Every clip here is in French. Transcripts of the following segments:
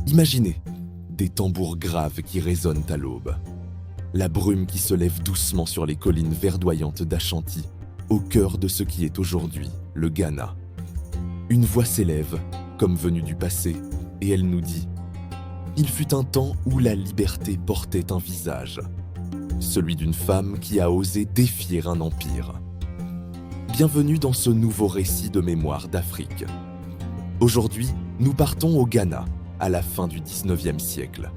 Imaginez des tambours graves qui résonnent à l'aube, la brume qui se lève doucement sur les collines verdoyantes d'Ashanti, au cœur de ce qui est aujourd'hui le Ghana. Une voix s'élève, comme venue du passé, et elle nous dit « Il fut un temps où la liberté portait un visage, celui d'une femme qui a osé défier un empire. » Bienvenue dans ce nouveau récit de mémoire d'Afrique. Aujourd'hui, nous partons au Ghana, à la fin du 19e siècle.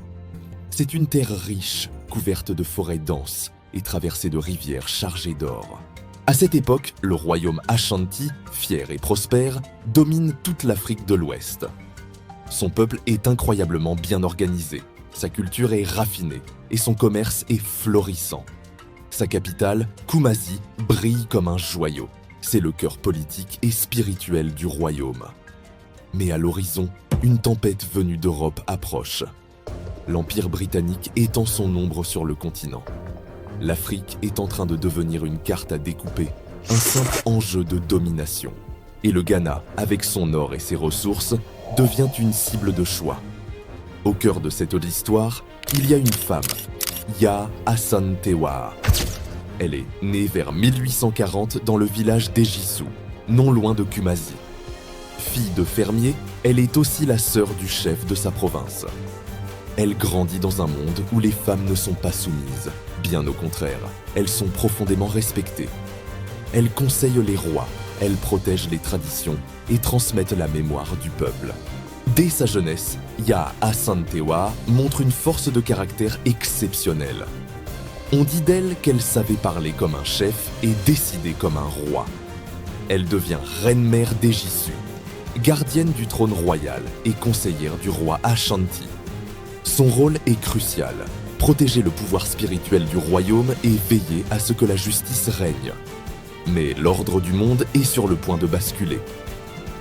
C'est une terre riche, couverte de forêts denses et traversée de rivières chargées d'or. À cette époque, le royaume Ashanti, fier et prospère, domine toute l'Afrique de l'Ouest. Son peuple est incroyablement bien organisé, sa culture est raffinée et son commerce est florissant. Sa capitale, Kumasi, brille comme un joyau. C'est le cœur politique et spirituel du royaume. Mais à l'horizon, une tempête venue d'Europe approche. L'Empire britannique étend son ombre sur le continent. L'Afrique est en train de devenir une carte à découper, un simple enjeu de domination. Et le Ghana, avec son or et ses ressources, devient une cible de choix. Au cœur de cette histoire, il y a une femme, Yaa Asantewaa. Elle est née vers 1840 dans le village d'Ejisu, non loin de Kumasi. Fille de fermier, elle est aussi la sœur du chef de sa province. Elle grandit dans un monde où les femmes ne sont pas soumises. Bien au contraire, elles sont profondément respectées. Elle conseille les rois, elle protège les traditions et transmettent la mémoire du peuple. Dès sa jeunesse, Yaa Asantewaa montre une force de caractère exceptionnelle. On dit d'elle qu'elle savait parler comme un chef et décider comme un roi. Elle devient reine-mère d'Ejisu, gardienne du trône royal et conseillère du roi Ashanti. Son rôle est crucial, protéger le pouvoir spirituel du royaume et veiller à ce que la justice règne. Mais l'ordre du monde est sur le point de basculer.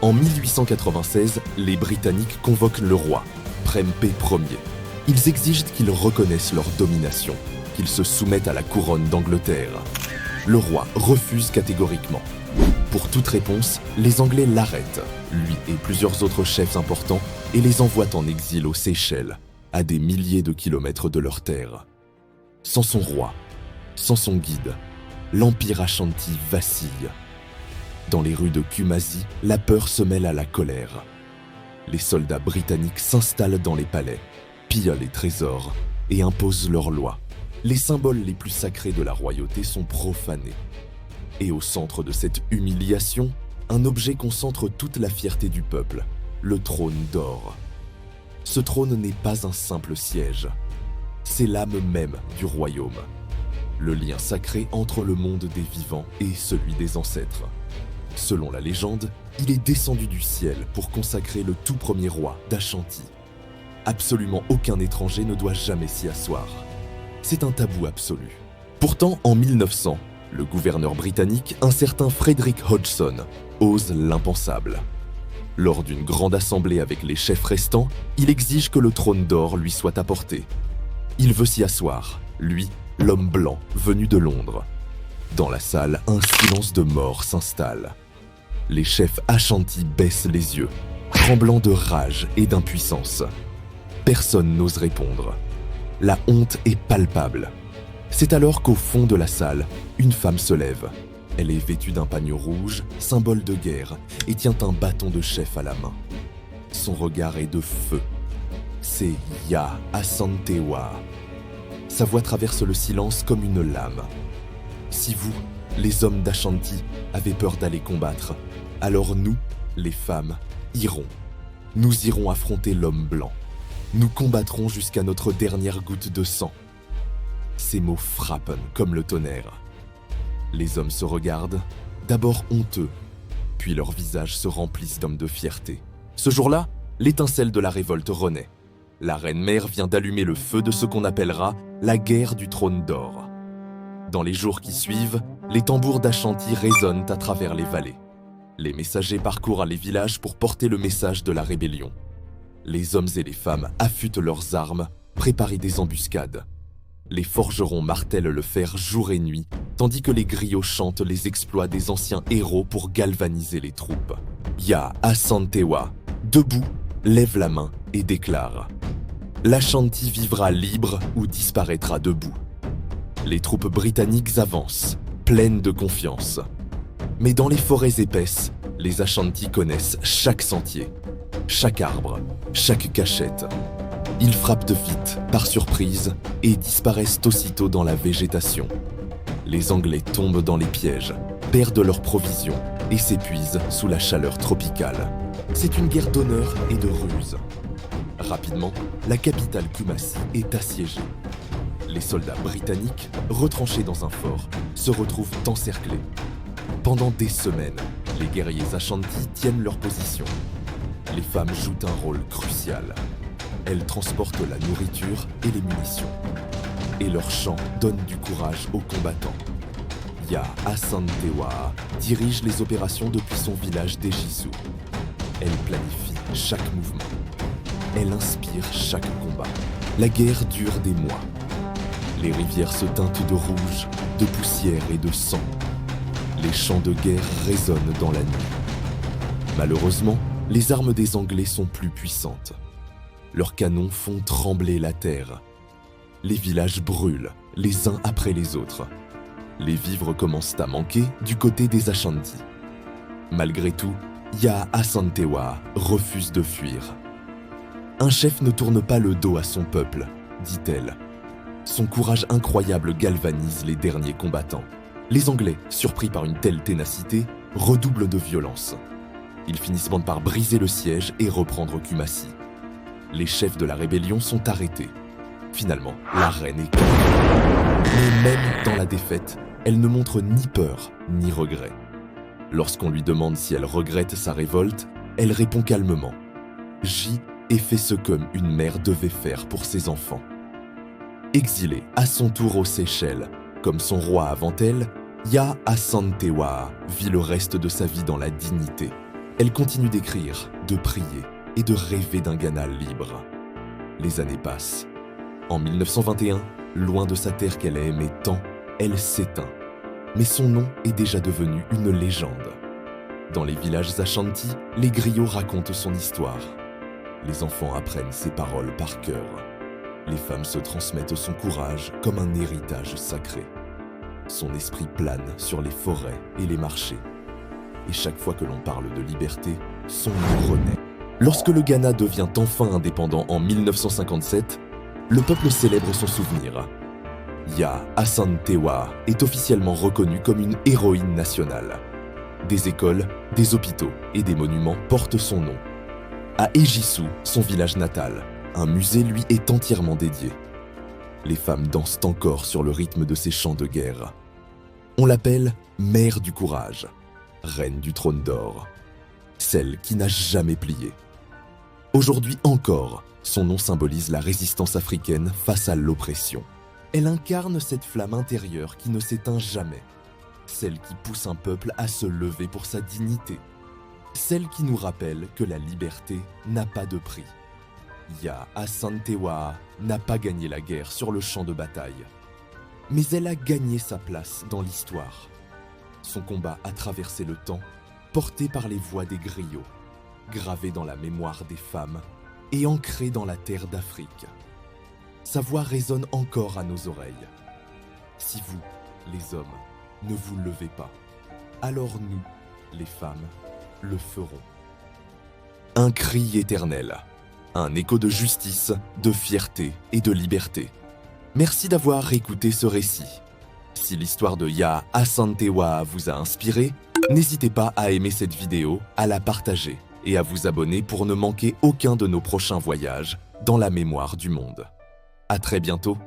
En 1896, les Britanniques convoquent le roi, Prempeh Ier. Ils exigent qu'il reconnaisse leur domination, qu'il se soumette à la couronne d'Angleterre. Le roi refuse catégoriquement. Pour toute réponse, les Anglais l'arrêtent, lui et plusieurs autres chefs importants, et les envoient en exil aux Seychelles, à des milliers de kilomètres de leur terre. Sans son roi, sans son guide, l'Empire Ashanti vacille. Dans les rues de Kumasi, la peur se mêle à la colère. Les soldats britanniques s'installent dans les palais, pillent les trésors et imposent leurs lois. Les symboles les plus sacrés de la royauté sont profanés. Et au centre de cette humiliation, un objet concentre toute la fierté du peuple, le trône d'or. Ce trône n'est pas un simple siège, c'est l'âme même du royaume. Le lien sacré entre le monde des vivants et celui des ancêtres. Selon la légende, il est descendu du ciel pour consacrer le tout premier roi d'Ashanti. Absolument aucun étranger ne doit jamais s'y asseoir. C'est un tabou absolu. Pourtant, en 1900, le gouverneur britannique, un certain Frederick Hodgson, ose l'impensable. Lors d'une grande assemblée avec les chefs restants, il exige que le trône d'or lui soit apporté. Il veut s'y asseoir, lui, l'homme blanc venu de Londres. Dans la salle, un silence de mort s'installe. Les chefs Ashanti baissent les yeux, tremblants de rage et d'impuissance. Personne n'ose répondre. La honte est palpable. C'est alors qu'au fond de la salle, une femme se lève. Elle est vêtue d'un pagnon rouge, symbole de guerre, et tient un bâton de chef à la main. Son regard est de feu. C'est Yaa Asantewaa. Sa voix traverse le silence comme une lame. Si vous, les hommes d'Ashanti, avez peur d'aller combattre, alors nous, les femmes, irons. Nous irons affronter l'homme blanc. Nous combattrons jusqu'à notre dernière goutte de sang. Ces mots frappent comme le tonnerre. Les hommes se regardent, d'abord honteux, puis leurs visages se remplissent d'hommes de fierté. Ce jour-là, l'étincelle de la révolte renaît. La reine-mère vient d'allumer le feu de ce qu'on appellera la guerre du trône d'or. Dans les jours qui suivent, les tambours d'Ashanti résonnent à travers les vallées. Les messagers parcourent les villages pour porter le message de la rébellion. Les hommes et les femmes affûtent leurs armes, préparent des embuscades. Les forgerons martèlent le fer jour et nuit, tandis que les griots chantent les exploits des anciens héros pour galvaniser les troupes. Yaa Asantewaa, debout, lève la main et déclare « L'Ashanti vivra libre ou disparaîtra debout ». Les troupes britanniques avancent, pleines de confiance. Mais dans les forêts épaisses, les Ashanti connaissent chaque sentier, chaque arbre, chaque cachette. Ils frappent vite, par surprise, et disparaissent aussitôt dans la végétation. Les Anglais tombent dans les pièges, perdent leurs provisions et s'épuisent sous la chaleur tropicale. C'est une guerre d'honneur et de ruse. Rapidement, la capitale Kumasi est assiégée. Les soldats britanniques, retranchés dans un fort, se retrouvent encerclés. Pendant des semaines, les guerriers Ashanti tiennent leur position. Les femmes jouent un rôle crucial. Elles transportent la nourriture et les munitions. Et leur chant donne du courage aux combattants. Ya Asantewaa dirige les opérations depuis son village d'Ejisu. Elle planifie chaque mouvement. Elle inspire chaque combat. La guerre dure des mois. Les rivières se teintent de rouge, de poussière et de sang. Les chants de guerre résonnent dans la nuit. Malheureusement, les armes des Anglais sont plus puissantes. Leurs canons font trembler la terre. Les villages brûlent, les uns après les autres. Les vivres commencent à manquer du côté des Ashanti. Malgré tout, Ya Asantewaa refuse de fuir. Un chef ne tourne pas le dos à son peuple, dit-elle. Son courage incroyable galvanise les derniers combattants. Les Anglais, surpris par une telle ténacité, redoublent de violence. Ils finissent par briser le siège et reprendre Kumasi. Les chefs de la rébellion sont arrêtés. Finalement, la reine est gagnée. Mais même dans la défaite, elle ne montre ni peur ni regret. Lorsqu'on lui demande si elle regrette sa révolte, elle répond calmement « J'y ai fait ce qu'une mère devait faire pour ses enfants ». Exilée à son tour aux Seychelles, comme son roi avant elle, Ya Asantewaa vit le reste de sa vie dans la dignité. Elle continue d'écrire, de prier et de rêver d'un Ghana libre. Les années passent. En 1921, loin de sa terre qu'elle aimait tant, elle s'éteint. Mais son nom est déjà devenu une légende. Dans les villages Ashanti, les griots racontent son histoire. Les enfants apprennent ses paroles par cœur. Les femmes se transmettent son courage comme un héritage sacré. Son esprit plane sur les forêts et les marchés. Et chaque fois que l'on parle de liberté, son nom renaît. Lorsque le Ghana devient enfin indépendant en 1957, le peuple célèbre son souvenir. Ya Asantewaa est officiellement reconnue comme une héroïne nationale. Des écoles, des hôpitaux et des monuments portent son nom. À Ejisu, son village natal, un musée lui est entièrement dédié. Les femmes dansent encore sur le rythme de ses chants de guerre. On l'appelle Mère du courage, Reine du trône d'or, celle qui n'a jamais plié. Aujourd'hui encore, son nom symbolise la résistance africaine face à l'oppression. Elle incarne cette flamme intérieure qui ne s'éteint jamais, celle qui pousse un peuple à se lever pour sa dignité, celle qui nous rappelle que la liberté n'a pas de prix. Ya Asantewaa n'a pas gagné la guerre sur le champ de bataille, mais elle a gagné sa place dans l'histoire. Son combat a traversé le temps, porté par les voix des griots, gravé dans la mémoire des femmes et ancré dans la terre d'Afrique. Sa voix résonne encore à nos oreilles. Si vous, les hommes, ne vous levez pas, alors nous, les femmes, le ferons. Un cri éternel, un écho de justice, de fierté et de liberté. Merci d'avoir écouté ce récit. Si l'histoire de Ya Asantewaa vous a inspiré, n'hésitez pas à aimer cette vidéo, à la partager et à vous abonner pour ne manquer aucun de nos prochains voyages dans la mémoire du monde. À très bientôt.